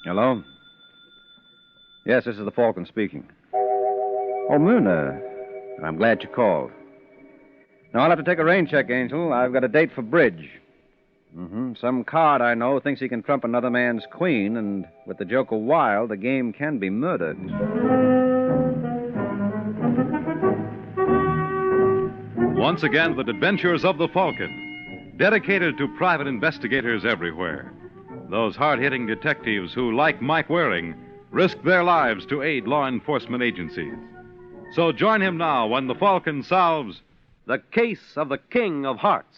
Hello? Yes, this is the Falcon speaking. Oh, Moon, I'm glad you called. Now, I'll have to take a rain check, Angel. I've got a date for bridge. Some card I know thinks he can trump another man's queen, and with the Joker wild, the game can be murdered. Once again, the adventures of the Falcon, dedicated to private investigators everywhere. Those hard-hitting detectives who, like Mike Waring, risk their lives to aid law enforcement agencies. So join him now when the Falcon solves the case of the King of Hearts.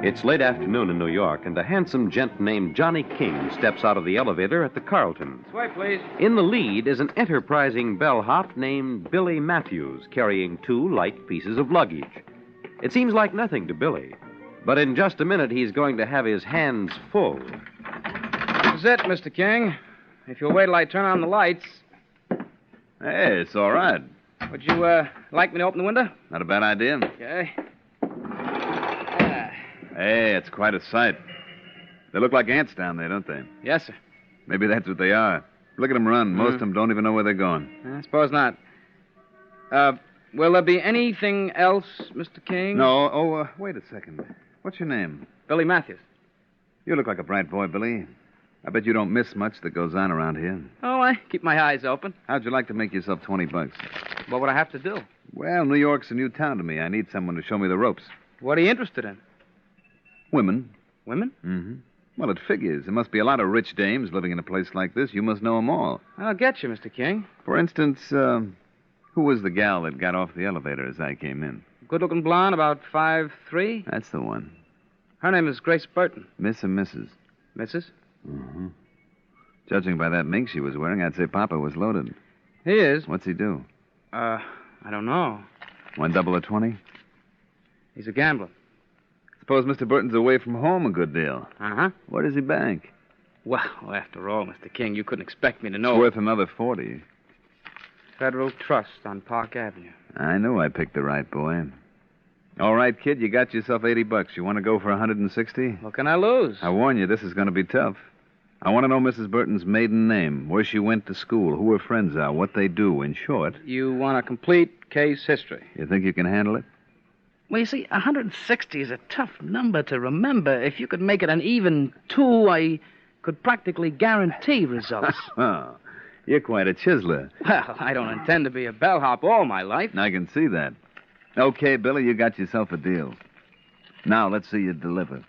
It's late afternoon in New York, and a handsome gent named Johnny King steps out of the elevator at the Carlton. This way, please. In the lead is an enterprising bellhop named Billy Matthews, carrying 2 light pieces of luggage. It seems like nothing to Billy, but in just a minute he's going to have his hands full. This is it, Mr. King. If you'll wait till I turn on the lights. Hey, it's all right. Would you, like me to open the window? Not a bad idea. Okay. Hey, it's quite a sight. They look like ants down there, don't they? Yes, sir. Maybe that's what they are. Look at them run. Most of them don't even know where they're going. I suppose not. Will there be anything else, Mr. King? No. Oh, wait a second. What's your name? Billy Matthews. You look like a bright boy, Billy. I bet you don't miss much that goes on around here. Oh, I keep my eyes open. How'd you like to make yourself $20? What would I have to do? Well, New York's a new town to me. I need someone to show me the ropes. What are you interested in? Women. Women? Mm-hmm. Well, it figures. There must be a lot of rich dames living in a place like this. You must know them all. I'll get you, Mr. King. For instance, who was the gal that got off the elevator as I came in? Good-looking blonde, about 5'3". That's the one. Her name is Grace Burton. Miss or Mrs.? Mrs.? Mm-hmm. Judging by that mink she was wearing, I'd say Papa was loaded. He is. What's he do? I don't know. 1 double or 20? He's a gambler. Suppose Mr. Burton's away from home a good deal. Uh-huh. Where does he bank? Well, after all, Mr. King, you couldn't expect me to know. It's worth another 40. Federal Trust on Park Avenue. I knew I picked the right boy. All right, kid, you got yourself $80. You want to go for 160? What can I lose? I warn you, this is going to be tough. I want to know Mrs. Burton's maiden name, where she went to school, who her friends are, what they do. In short... You want a complete case history. You think you can handle it? Well, you see, 160 is a tough number to remember. If you could make it an even 2, I could practically guarantee results. Oh, you're quite a chiseler. Well, I don't intend to be a bellhop all my life. I can see that. Okay, Billy, you got yourself a deal. Now, let's see you deliver.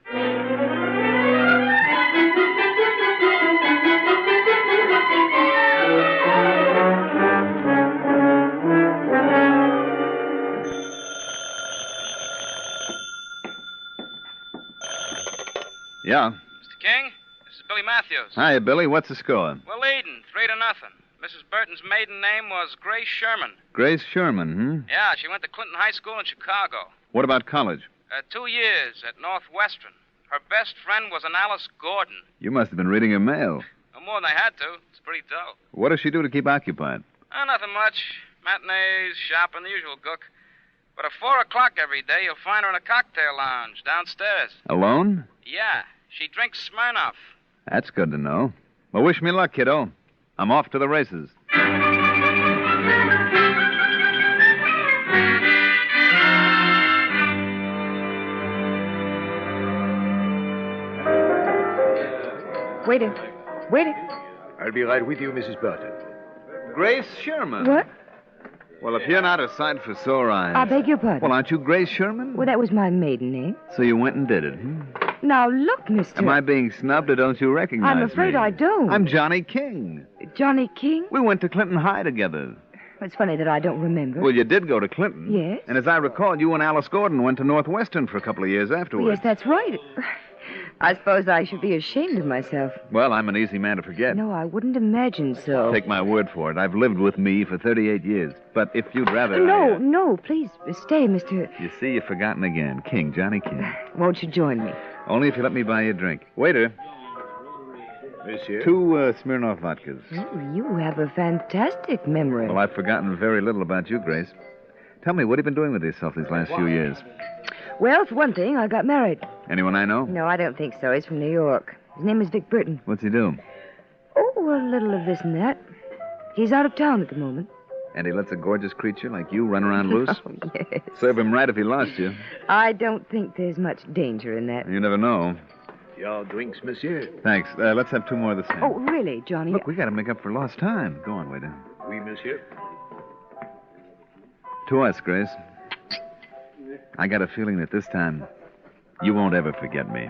Yeah. Mr. King, this is Billy Matthews. Hi, Billy. What's the score? We're leading, 3-0. Mrs. Burton's maiden name was Grace Sherman. Grace Sherman, Yeah, she went to Clinton High School in Chicago. What about college? 2 years at Northwestern. Her best friend was an Alice Gordon. You must have been reading her mail. No more than I had to. It's pretty dull. What does she do to keep occupied? Nothing much. Matinees, shopping, the usual gook. But at 4 o'clock every day, you'll find her in a cocktail lounge downstairs. Alone? Yeah, she drinks Smirnoff. That's good to know. Well, wish me luck, kiddo. I'm off to the races. Waiter. I'll be right with you, Mrs. Burton. Grace Sherman? What? Well, if you're not a sight for sore eyes... I beg your pardon. Well, aren't you Grace Sherman? Well, that was my maiden name. So you went and did it, hmm? Now, look, mister. Am I being snubbed or don't you recognize me? I'm afraid I don't. I'm Johnny King. Johnny King? We went to Clinton High together. It's funny that I don't remember. Well, you did go to Clinton. Yes. And as I recall, you and Alice Gordon went to Northwestern for a couple of years afterwards. Yes, that's right. I suppose I should be ashamed of myself. Well, I'm an easy man to forget. No, I wouldn't imagine so. Take my word for it. I've lived with me for 38 years. But if you'd rather... No, please, stay, Mr... You see, you've forgotten again. King, Johnny King. Won't you join me? Only if you let me buy you a drink. Waiter. Monsieur? 2 Smirnoff vodkas. Oh, you have a fantastic memory. Well, I've forgotten very little about you, Grace. Tell me, what have you been doing with yourself these last few years? Well, for one thing, I got married. Anyone I know? No, I don't think so. He's from New York. His name is Vic Burton. What's he do? Oh, a little of this and that. He's out of town at the moment. And he lets a gorgeous creature like you run around loose? Oh, yes. Serve him right if he lost you. I don't think there's much danger in that. You never know. Your drinks, monsieur? Thanks. Let's have 2 more of the same. Oh, really, Johnny? Look, we got to make up for lost time. Go on, waiter. Oui, monsieur. To us, Grace. I got a feeling that this time you won't ever forget me.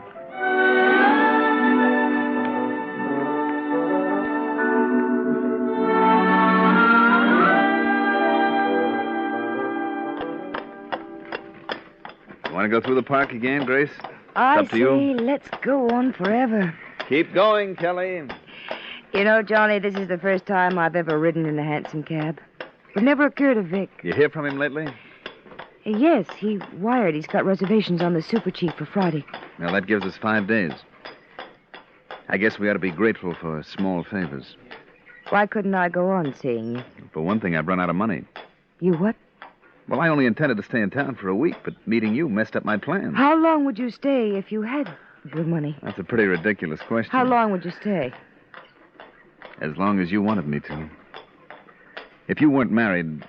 Want to go through the park again, Grace? I up to say, you. let's go on forever. Keep going, Kelly. You know, Johnny, this is the first time I've ever ridden in a hansom cab. It never occurred to Vic. You hear from him lately? Yes, he wired. He's got reservations on the Super Chief for Friday. Well, that gives us 5 days. I guess we ought to be grateful for small favors. Why couldn't I go on seeing you? For one thing, I've run out of money. You what? Well, I only intended to stay in town for a week, but meeting you messed up my plans. How long would you stay if you had the money? That's a pretty ridiculous question. How long would you stay? As long as you wanted me to. If you weren't married,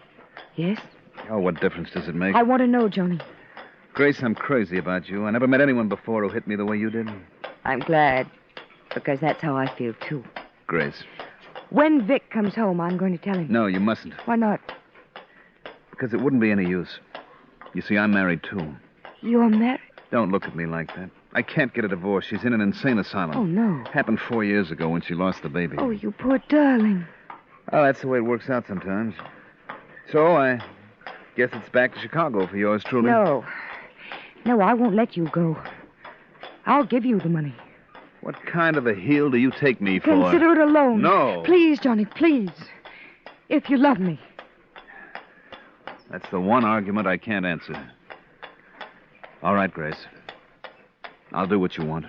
Yes? oh, what difference does it make? I want to know, Johnny. Grace, I'm crazy about you. I never met anyone before who hit me the way you did. I'm glad, because that's how I feel, too. Grace. When Vic comes home, I'm going to tell him. No, you mustn't. Why not? Because it wouldn't be any use. You see, I'm married, too. You're married? Don't look at me like that. I can't get a divorce. She's in an insane asylum. Oh, no. Happened 4 years ago when she lost the baby. Oh, you poor darling. Well, that's the way it works out sometimes. So, I guess it's back to Chicago for yours truly. No. No, I won't let you go. I'll give you the money. What kind of a heel do you take me for? Consider it a loan. No. Please, Johnny, please. If you love me. That's the one argument I can't answer. All right, Grace. I'll do what you want.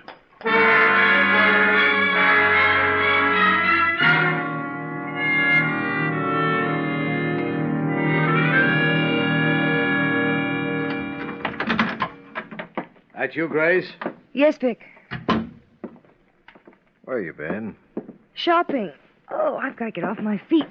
That you, Grace? Yes, Vic. Where you been? Shopping. Oh, I've got to get off my feet.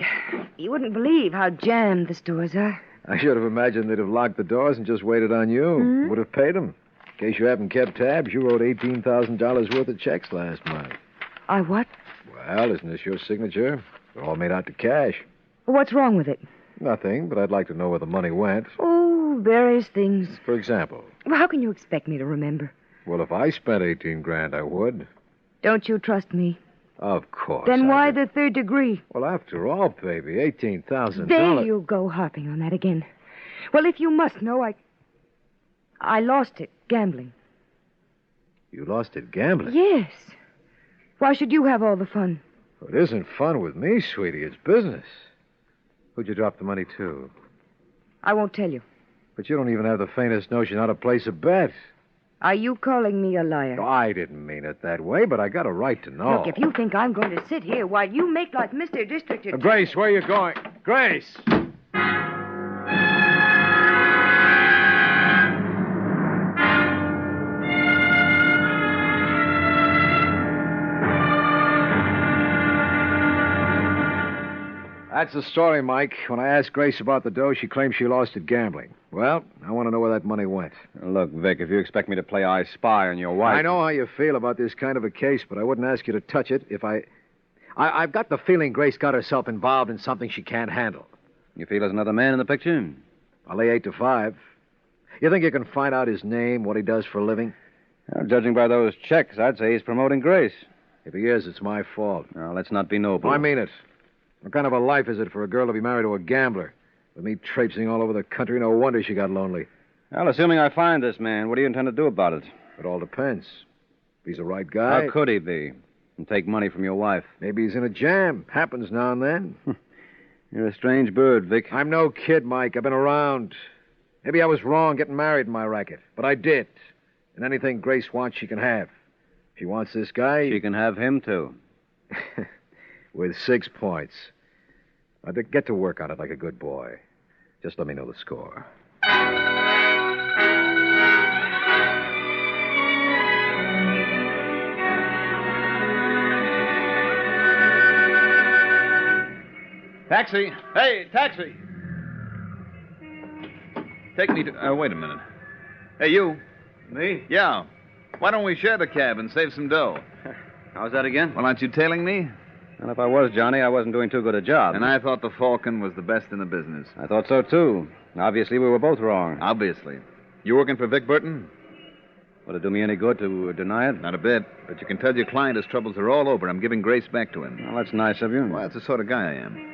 You wouldn't believe how jammed the stores are. I should have imagined they'd have locked the doors and just waited on you. Hmm? Would have paid them. In case you haven't kept tabs, you wrote $18,000 worth of checks last month. I what? Well, isn't this your signature? They're all made out to cash. What's wrong with it? Nothing, but I'd like to know where the money went. Oh, various things. For example. Well, how can you expect me to remember? Well, if I spent 18 grand, I would. Don't you trust me? Of course. Then I why do. the third degree? Well, after all, baby, $18,000. There you go, harping on that again. Well, if you must know, I lost it gambling. You lost it gambling? Yes. Why should you have all the fun? Well, it isn't fun with me, sweetie. It's business. Who'd you drop the money to? I won't tell you. But you don't even have the faintest notion how to place a bet. Are you calling me a liar? I didn't mean it that way, but I got a right to know. Look, if you think I'm going to sit here while you make like Mr. District Attorney... Grace, where you going? Grace! That's the story, Mike. When I asked Grace about the dough, she claimed she lost it gambling. Well, I want to know where that money went. Look, Vic, if you expect me to play I Spy on your wife... I know how you feel about this kind of a case, but I wouldn't ask you to touch it if I've got the feeling Grace got herself involved in something she can't handle. You feel there's another man in the picture? I'll lay 8 to 5. You think you can find out his name, what he does for a living? Well, judging by those checks, I'd say he's promoting Grace. If he is, it's my fault. Now, let's not be noble. I mean it. What kind of a life is it for a girl to be married to a gambler? With me traipsing all over the country, no wonder she got lonely. Well, assuming I find this man, what do you intend to do about it? It all depends. If he's the right guy... How could he be? And take money from your wife? Maybe he's in a jam. Happens now and then. You're a strange bird, Vic. I'm no kid, Mike. I've been around. Maybe I was wrong getting married in my racket. But I did. And anything Grace wants, she can have. If she wants this guy... She can have him, too. With 6 points. I'll get to work on it like a good boy. Just let me know the score. Taxi! Hey, taxi! Take me to... wait a minute. Hey, you. Me? Yeah. Why don't we share the cab and save some dough? How's that again? Well, aren't you tailing me? Well, if I was, Johnny, I wasn't doing too good a job. And I thought the Falcon was the best in the business. I thought so, too. Obviously, we were both wrong. Obviously. You working for Vic Burton? Would it do me any good to deny it? Not a bit. But you can tell your client his troubles are all over. I'm giving Grace back to him. Well, that's nice of you. Well, that's the sort of guy I am.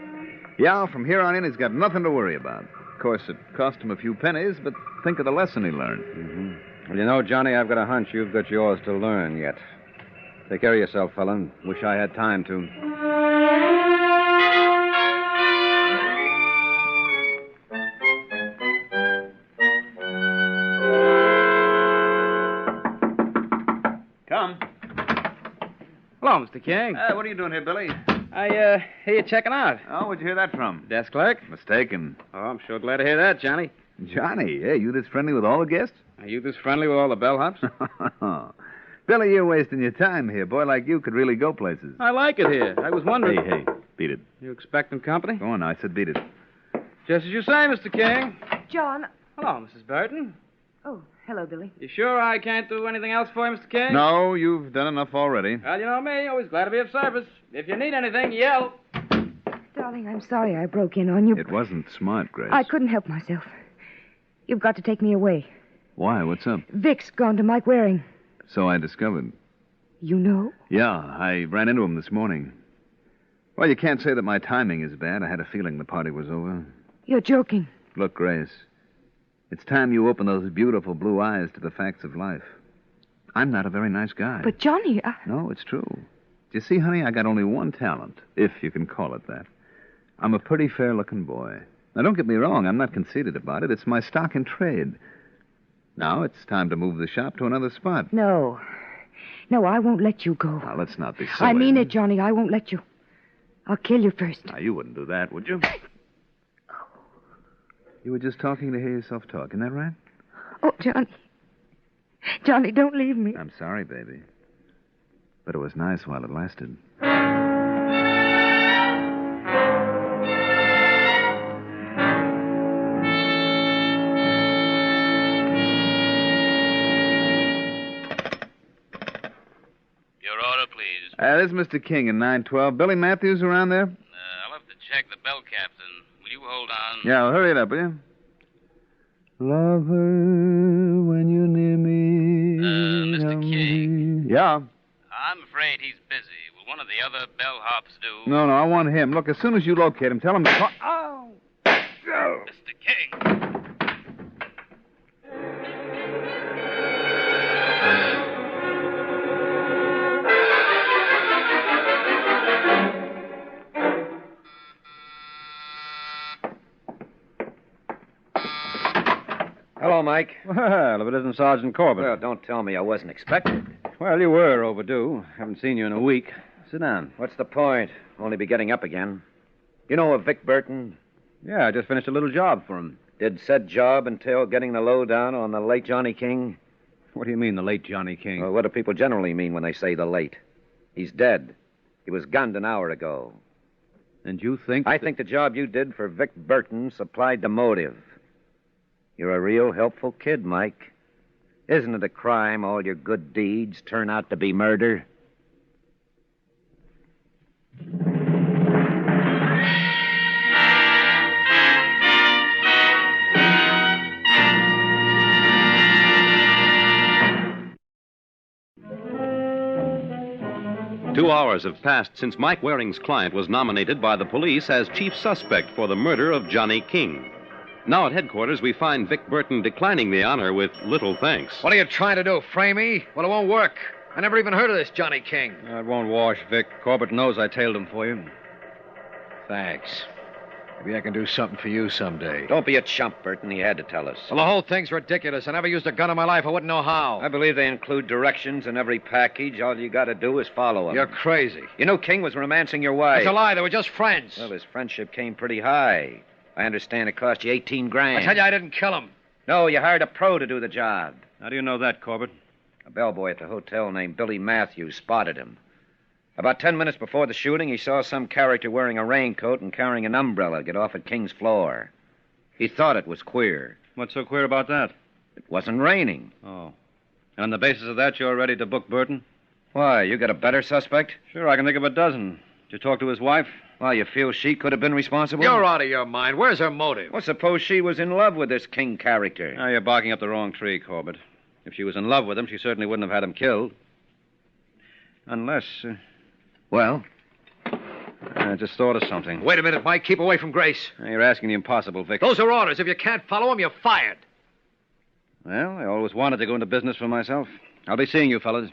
Yeah, from here on in, he's got nothing to worry about. Of course, it cost him a few pennies, but think of the lesson he learned. Mm-hmm. Well, you know, Johnny, I've got a hunch you've got yours to learn yet. Take care of yourself, fella. Wish I had time to. Come. Hello, Mr. King. What are you doing here, Billy? I hear you checking out. Oh, where'd you hear that from? Desk clerk? Mistaken. Oh, I'm sure glad to hear that, Johnny. Johnny, hey, you this friendly with all the guests? Are you this friendly with all the bellhops? Billy, you're wasting your time here. A boy like you could really go places. I like it here. I was wondering. Hey, beat it. You expecting company? Go on now, I said beat it. Just as you say, Mr. King. John. Hello, Mrs. Burton. Oh, hello, Billy. You sure I can't do anything else for you, Mr. King? No, you've done enough already. Well, you know me. Always glad to be of service. If you need anything, yell. Darling, I'm sorry I broke in on you. It wasn't smart, Grace. I couldn't help myself. You've got to take me away. Why? What's up? Vic's gone to Mike Waring. So I discovered. You know? Yeah, I ran into him this morning. Well, you can't say that my timing is bad. I had a feeling the party was over. You're joking. Look, Grace, it's time you open those beautiful blue eyes to the facts of life. I'm not a very nice guy. But, Johnny, No, it's true. You see, honey, I got only one talent, if you can call it that. I'm a pretty fair-looking boy. Now, don't get me wrong. I'm not conceited about it. It's my stock in trade. Now, it's time to move the shop to another spot. No. No, I won't let you go. Now, let's not be silly. I mean it, Johnny. I won't let you. I'll kill you first. Now, you wouldn't do that, would you? You were just talking to hear yourself talk. Isn't that right? Oh, Johnny. Johnny, don't leave me. I'm sorry, baby. But it was nice while it lasted. Your order, please. This is Mr. King in 912. Billy Matthews around there? I'll have to check the bell captain. Will you hold on? Yeah, well, hurry it up, will you? Love her when you're near me. Mr. King. Yeah. I'm afraid he's busy. Will one of the other bellhops do? No, I want him. Look, as soon as you locate him, tell him to call... Oh! Mr. King! 'Hello, Mike. Well, if it isn't Sergeant Corbett. Well, don't tell me I wasn't expected. Well, you were overdue. Haven't seen you in a week. Sit down. What's the point? Only be getting up again. You know of Vic Burton? Yeah, I just finished a little job for him. Did said job entail getting the lowdown on the late Johnny King? What do you mean, the late Johnny King? Well, what do people generally mean when they say the late? He's dead. He was gunned an hour ago. And you think... I think the job you did for Vic Burton supplied the motive. You're a real helpful kid, Mike. Isn't it a crime all your good deeds turn out to be murder? Two hours have passed since Mike Waring's client was nominated by the police as chief suspect for the murder of Johnny King. Now at headquarters, we find Vic Burton declining the honor with little thanks. What are you trying to do, frame me? Well, it won't work. I never even heard of this Johnny King. It won't wash, Vic. Corbett knows I tailed him for you. Thanks. Maybe I can do something for you someday. Don't be a chump, Burton. He had to tell us. Well, the whole thing's ridiculous. I never used a gun in my life. I wouldn't know how. I believe they include directions in every package. All you got to do is follow them. You're crazy. You know King was romancing your wife. That's a lie. They were just friends. Well, his friendship came pretty high. I understand it cost you $18,000. I tell you, I didn't kill him. No, you hired a pro to do the job. How do you know that, Corbett? A bellboy at the hotel named Billy Matthews spotted him. About 10 minutes before the shooting, he saw some character wearing a raincoat and carrying an umbrella get off at King's floor. He thought it was queer. What's so queer about that? It wasn't raining. Oh. And on the basis of that, you're ready to book Burton? Why, you got a better suspect? Sure, I can think of a dozen. Did you talk to his wife? Well, you feel she could have been responsible? You're out of your mind. Where's her motive? Well, suppose she was in love with this King character. Now, you're barking up the wrong tree, Corbett. If she was in love with him, she certainly wouldn't have had him killed. Unless... Well? I just thought of something. Wait a minute, Mike. Keep away from Grace. You're asking the impossible, Vic. Those are orders. If you can't follow them, you're fired. Well, I always wanted to go into business for myself. I'll be seeing you, fellas.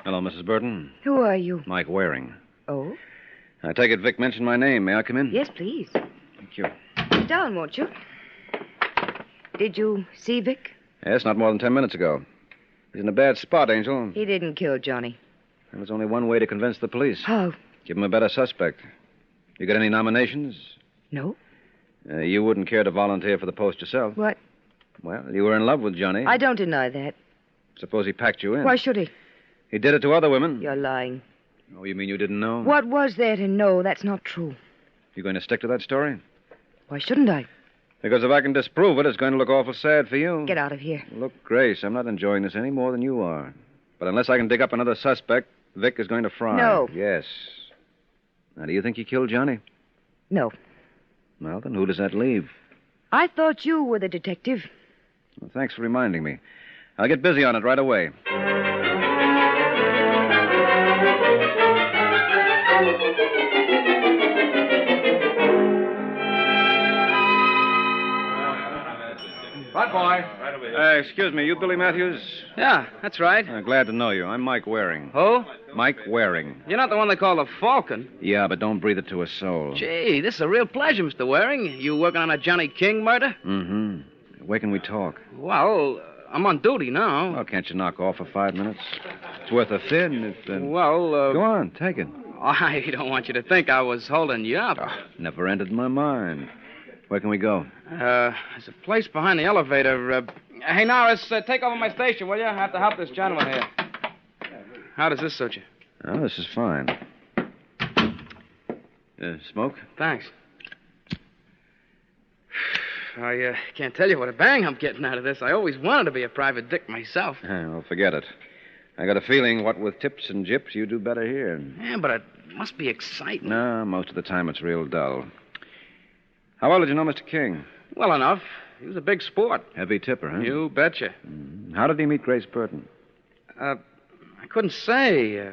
Hello, Mrs. Burton. Who are you? Mike Waring. Oh? I take it Vic mentioned my name. May I come in? Yes, please. Thank you. Sit down, won't you? Did you see Vic? Yes, not more than 10 minutes ago. He's in a bad spot, Angel. He didn't kill Johnny. There was only one way to convince the police. How? Give him a better suspect. You got any nominations? No. You wouldn't care to volunteer for the post yourself. What? Well, you were in love with Johnny. I don't deny that. Suppose he packed you in. Why should he? He did it to other women. You're lying. Oh, you mean you didn't know? What was there to know? That's not true. You going to stick to that story? Why shouldn't I? Because if I can disprove it, it's going to look awful sad for you. Get out of here. Look, Grace, I'm not enjoying this any more than you are. But unless I can dig up another suspect, Vic is going to fry. No. Yes. Now, do you think he killed Johnny? No. Well, then who does that leave? I thought you were the detective. Well, thanks for reminding me. I'll get busy on it right away. Right, boy. Excuse me, you Billy Matthews? Yeah, that's right. Glad to know you. I'm Mike Waring. Who? Mike Waring. You're not the one they call the Falcon. Yeah, but don't breathe it to a soul. Gee, this is a real pleasure, Mr. Waring. You working on a Johnny King murder? Mm-hmm. Where can we talk? Well, I'm on duty now. Well, can't you knock off for 5 minutes? It's worth a fin if... Well, Go on, take it. I don't want you to think I was holding you up. Never entered my mind. Where can we go? There's a place behind the elevator. Hey, Norris, take over my station, will you? I have to help this gentleman here. How does this suit you? Oh, this is fine. Smoke? Thanks. I can't tell you what a bang I'm getting out of this. I always wanted to be a private dick myself. Well, forget it. I got a feeling what with tips and jips, you do better here. Yeah, but it must be exciting. No, most of the time it's real dull. How well did you know Mr. King? Well enough. He was a big sport. Heavy tipper, huh? You betcha. How did he meet Grace Burton? I couldn't say.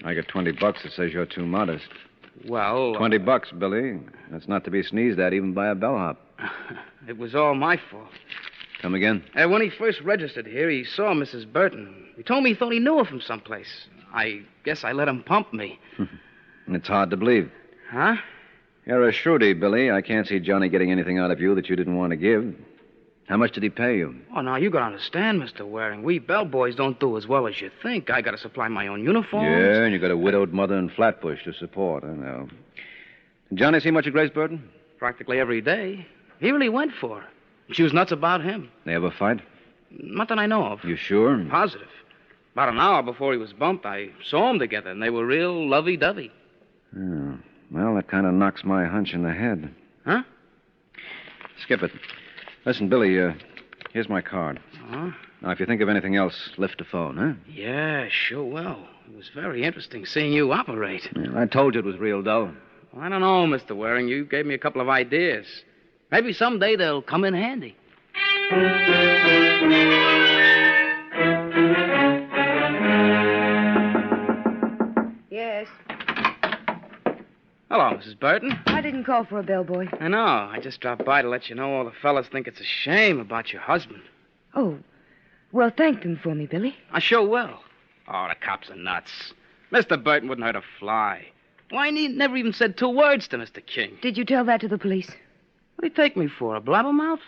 I get $20 that says you're too modest. Well... $20, Billy. That's not to be sneezed at even by a bellhop. It was all my fault. Come again? When he first registered here, he saw Mrs. Burton. He told me he thought he knew her from someplace. I guess I let him pump me. It's hard to believe. Huh? You're a shrewdy, Billy. I can't see Johnny getting anything out of you that you didn't want to give. How much did he pay you? Oh, now, you gotta understand, Mr. Waring. We bellboys don't do as well as you think. I gotta supply my own uniforms. Yeah, and you got a widowed mother in Flatbush to support, I know. Did Johnny see much of Grace Burton? Practically every day. He really went for her. She was nuts about him. They ever fight? Not that I know of. You sure? Positive. About an hour before he was bumped, I saw them together, and they were real lovey-dovey. Oh. Well, that kind of knocks my hunch in the head. Huh? Skip it. Listen, Billy, here's my card. Uh-huh. Now, if you think of anything else, lift the phone, huh? Yeah, sure will. It was very interesting seeing you operate. Yeah, I told you it was real dull. Well, I don't know, Mr. Waring. You gave me a couple of ideas. Maybe someday they'll come in handy. Yes. Hello, Mrs. Burton. I didn't call for a bellboy. I know. I just dropped by to let you know all the fellas think it's a shame about your husband. Oh. Well, thank them for me, Billy. I sure will. Oh, the cops are nuts. Mr. Burton wouldn't hurt a fly. Why, he never even said 2 words to Mr. King. Did you tell that to the police? What do you take me for, a blabbermouth?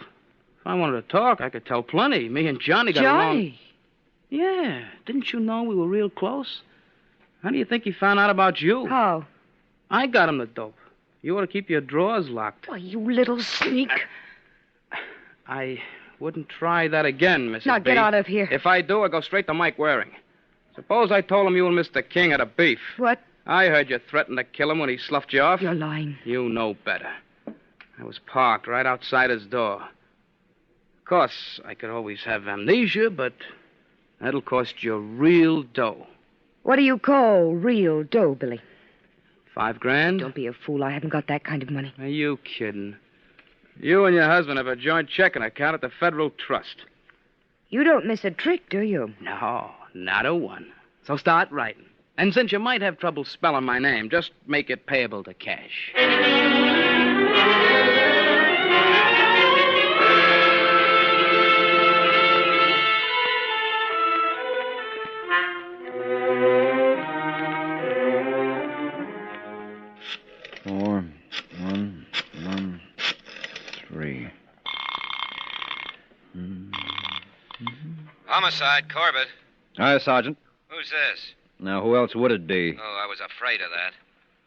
If I wanted to talk, I could tell plenty. Me and Johnny got along. Johnny? Yeah. Didn't you know we were real close? How do you think he found out about you? How? I got him the dope. You ought to keep your drawers locked. Why, you little sneak. I wouldn't try that again, Mrs. Now, B. get out of here. If I do, I'll go straight to Mike Waring. Suppose I told him you and Mr. King had a beef. What? I heard you threaten to kill him when he sloughed you off. You're lying. You know better. I was parked right outside his door. Of course, I could always have amnesia, but that'll cost you real dough. What do you call real dough, Billy? $5,000? Don't be a fool. I haven't got that kind of money. Are you kidding? You and your husband have a joint checking account at the Federal Trust. You don't miss a trick, do you? No, not a one. So start writing. And since you might have trouble spelling my name, just make it payable to cash. Homicide, Corbett. Hi, Sergeant. Who's this? Now, who else would it be? Oh, I was afraid of that.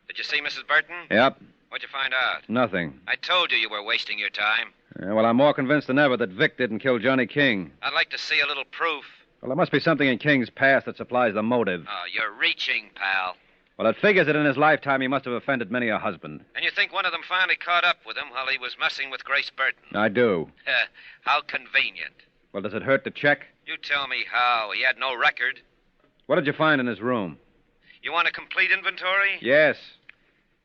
Did you see Mrs. Burton? Yep, What'd you find out? nothing. I told you were wasting your time. Well, I'm more convinced than ever that Vic didn't kill Johnny King. I'd like to see a little proof. Well, there must be something in King's past that supplies the motive. Oh, you're reaching, pal. Well, it figures that in his lifetime he must have offended many a husband. And you think one of them finally caught up with him while he was messing with Grace Burton? I do. How convenient. Well, does it hurt to check? You tell me how. He had no record. What did you find in his room? You want a complete inventory? Yes.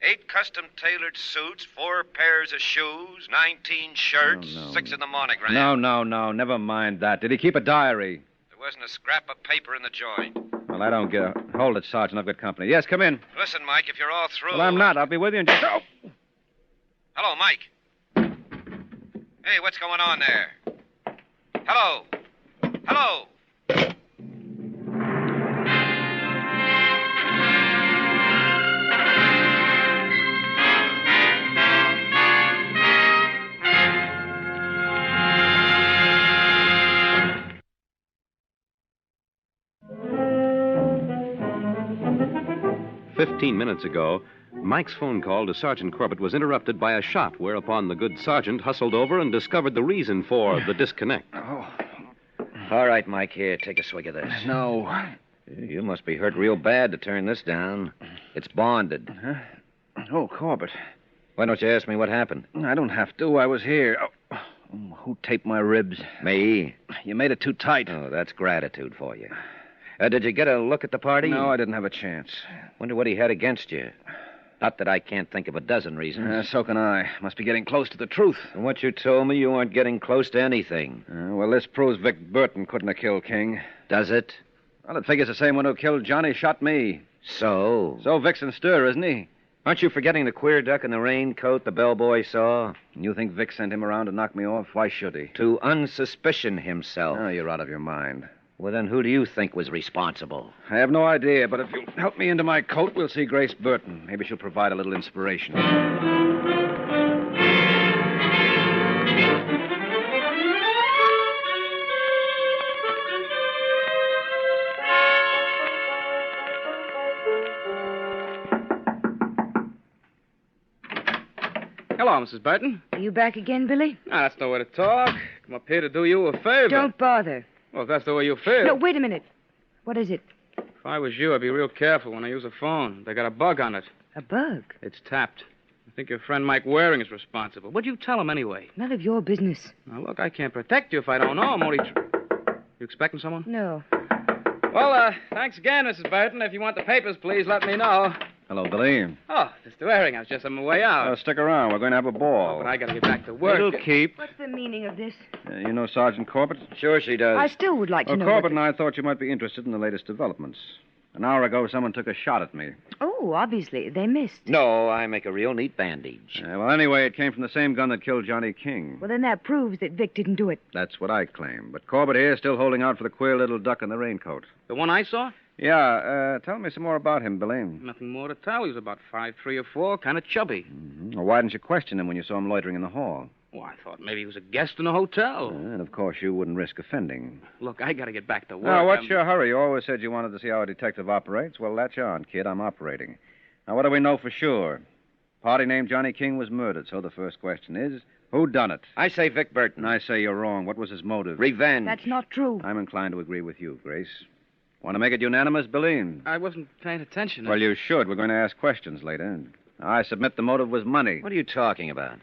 8 custom-tailored suits, 4 pairs of shoes, 19 shirts, Oh, no. 6 in the monogram. No. Never mind that. Did he keep a diary? There wasn't a scrap of paper in the joint. Well, I don't get it. Hold it, Sergeant. I've got company. Yes, come in. Listen, Mike, if you're all through... Well, I'm not. I'll be with you in just... Oh! Hello, Mike. Hey, what's going on there? Hello. Hello. 15 minutes ago, Mike's phone call to Sergeant Corbett was interrupted by a shot, whereupon the good sergeant hustled over and discovered the reason for the disconnect. Oh. All right, Mike, here, take a swig of this. No. You must be hurt real bad to turn this down. It's bonded. Huh? Oh, Corbett. Why don't you ask me what happened? I don't have to. I was here. Oh, who taped my ribs? Me? You made it too tight. Oh, that's gratitude for you. Did you get a look at the party? No, I didn't have a chance. Wonder what he had against you. Not that I can't think of a dozen reasons. So can I. Must be getting close to the truth. From what you told me, you aren't getting close to anything. Well, this proves Vic Burton couldn't have killed King. Does it? Well, it figures the same one who killed Johnny shot me. So? So Vic's in stir, isn't he? Aren't you forgetting the queer duck in the raincoat the bellboy saw? You think Vic sent him around to knock me off? Why should he? To unsuspicion himself. Oh, you're out of your mind. Well, then who do you think was responsible? I have no idea, but if you'll help me into my coat, we'll see Grace Burton. Maybe she'll provide a little inspiration. Hello, Mrs. Burton. Are you back again, Billy? That's no way to talk. Come up here to do you a favor. Don't bother. Well, if that's the way you feel. No, wait a minute. What is it? If I was you, I'd be real careful when I use a phone. They got a bug on it. A bug? It's tapped. I think your friend Mike Waring is responsible. What'd you tell him anyway? None of your business. Now, look, I can't protect you if I don't know. I'm only... You expecting someone? No. Well, thanks again, Mrs. Burton. If you want the papers, please let me know. Hello, Billy. Oh, Mr. Waring, I was just on my way out. Stick around. We're going to have a ball. But I gotta get back to work. It'll keep. What's the meaning of this? You know Sergeant Corbett? Sure she does. I still would like to know. Corbett and I thought you might be interested in the latest developments. An hour ago, someone took a shot at me. Oh, obviously. They missed. No, I make a real neat bandage. Well, anyway, it came from the same gun that killed Johnny King. Well, then that proves that Vic didn't do it. That's what I claim. But Corbett here is still holding out for the queer little duck in the raincoat. The one I saw? Yeah, tell me some more about him, Billy. Nothing more to tell. He was about 5'3" or 4", kind of chubby. Mm-hmm. Well, why didn't you question him when you saw him loitering in the hall? Well, I thought maybe he was a guest in a hotel. And, of course, you wouldn't risk offending. Look, I gotta get back to work. Now, what's your hurry? You always said you wanted to see how a detective operates. Well, latch on, kid. I'm operating. Now, what do we know for sure? Party named Johnny King was murdered, so the first question is, who done it? I say Vic Burton. And I say you're wrong. What was his motive? Revenge. That's not true. I'm inclined to agree with you, Grace. Want to make it unanimous, Billy? I wasn't paying attention. Well, you should. We're going to ask questions later. I submit the motive was money. What are you talking about?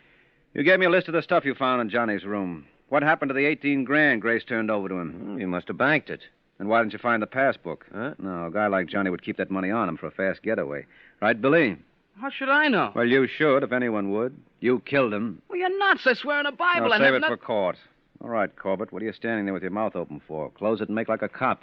You gave me a list of the stuff you found in Johnny's room. What happened to the 18 grand Grace turned over to him? You must have banked it. And why didn't you find the passbook? Huh? No, a guy like Johnny would keep that money on him for a fast getaway. Right, Billy? How should I know? Well, you should, if anyone would. You killed him. Well, you're nuts. I swear on a Bible. Now, I save have it for court. All right, Corbett, what are you standing there with your mouth open for? Close it and make like a cop.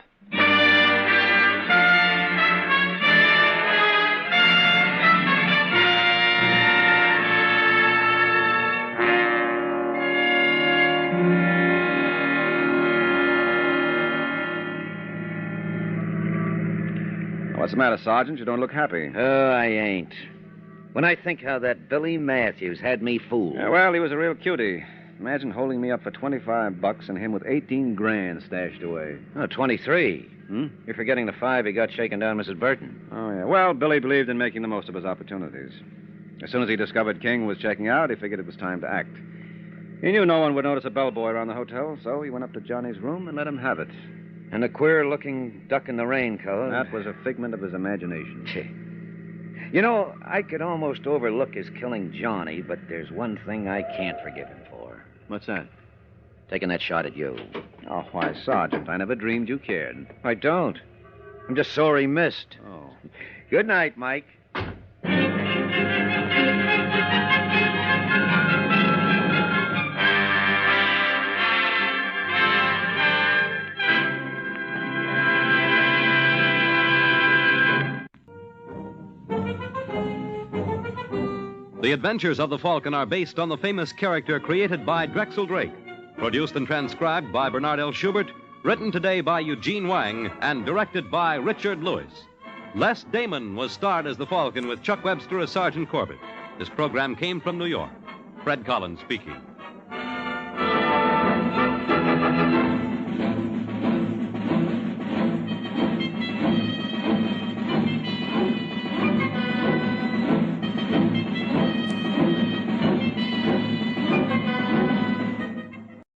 What's the matter, Sergeant? You don't look happy. Oh, I ain't. When I think how that Billy Matthews had me fooled. Yeah, well, he was a real cutie. Imagine holding me up for $25 and him with 18 grand stashed away. Oh, 23. Hmm? You're forgetting the 5 he got shaking down Mrs. Burton. Oh, yeah. Well, Billy believed in making the most of his opportunities. As soon as he discovered King was checking out, he figured it was time to act. He knew no one would notice a bellboy around the hotel, so he went up to Johnny's room and let him have it. And the queer-looking duck in the rain color. That was a figment of his imagination. You know, I could almost overlook his killing Johnny, but there's one thing I can't forgive him for. What's that? Taking that shot at you. Oh, why, Sergeant, I never dreamed you cared. I don't. I'm just sorry he missed. Oh. Good night, Mike. The Adventures of the Falcon are based on the famous character created by Drexel Drake, produced and transcribed by Bernard L. Schubert, written today by Eugene Wang, and directed by Richard Lewis. Les Damon was starred as the Falcon with Chuck Webster as Sergeant Corbett. This program came from New York. Fred Collins speaking.